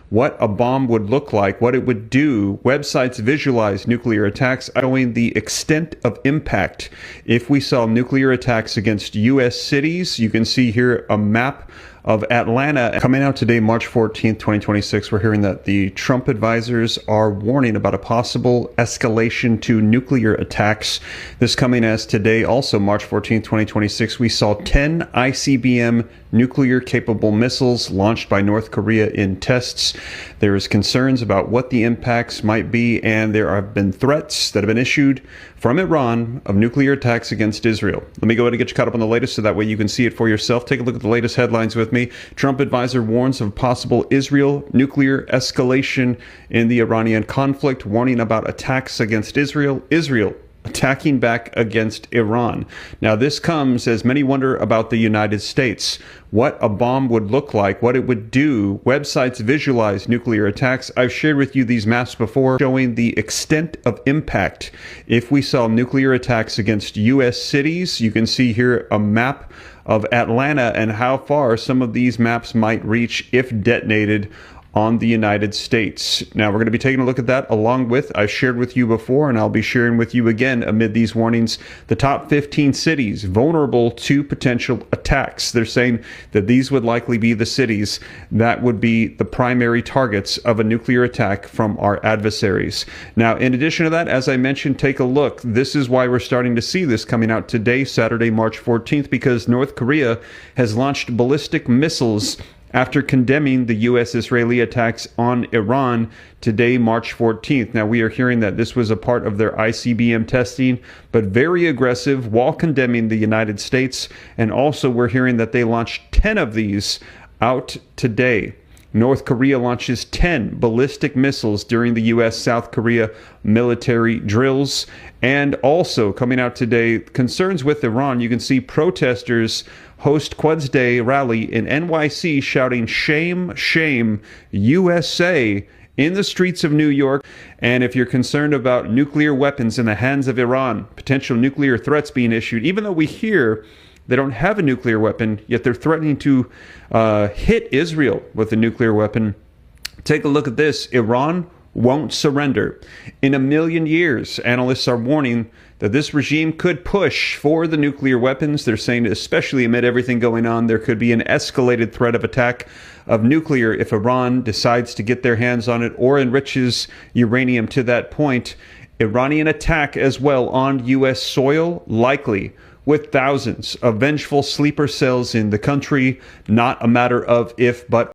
what a bomb would look like, what it would do. Websites visualize nuclear attacks, showing the extent of impact. If we saw nuclear attacks against U.S. cities, you can see here a map of Atlanta. Coming out today, March 14th, 2026, we're hearing that the Trump advisors are warning about a possible escalation to nuclear attacks. This coming as today, also March 14th, 2026, we saw 10 ICBM nuclear-capable missiles launched by North Korea in tests. There is concerns about what the impacts might be, and there have been threats that have been issued from Iran of nuclear attacks against Israel. Let me go ahead and get you caught up on the latest so that way you can see it for yourself. Take a look at the latest headlines with me. Trump advisor warns of possible Israel nuclear escalation in the Iranian conflict, warning about attacks against Israel. Israel attacking back against Iran. Now, this comes as many wonder about the United States, what a bomb would look like, what it would do. Websites visualize nuclear attacks. I've shared with you these maps before showing the extent of impact. If we saw nuclear attacks against U.S. cities, you can see here a map of Atlanta and how far some of these maps might reach if detonated on the United States. Now, we're going to be taking a look at that along with, I've shared with you before, and I'll be sharing with you again amid these warnings, the top 15 cities vulnerable to potential attacks. They're saying that these would likely be the cities that would be the primary targets of a nuclear attack from our adversaries. Now, in addition to that, as I mentioned, take a look. This is why we're starting to see this coming out today, Saturday, March 14th, because North Korea has launched ballistic missiles after condemning the U.S.-Israeli attacks on Iran today, March 14th. Now, we are hearing that this was a part of their ICBM testing, but very aggressive while condemning the United States. And also, we're hearing that they launched 10 of these out today. North Korea launches 10 ballistic missiles during the U.S.-South Korea military drills. And also, coming out today, concerns with Iran. You can see protesters host Quds Day rally in NYC shouting, "Shame, shame, USA," in the streets of New York. And if you're concerned about nuclear weapons in the hands of Iran, potential nuclear threats being issued, even though we hear they don't have a nuclear weapon, yet they're threatening to hit Israel with a nuclear weapon. Take a look at this. Iran won't surrender. In a million years, analysts are warning that this regime could push for the nuclear weapons. They're saying, especially amid everything going on, there could be an escalated threat of attack of nuclear if Iran decides to get their hands on it or enriches uranium to that point. Iranian attack as well on U.S. soil, likely, with thousands of vengeful sleeper cells in the country. Not a matter of if, but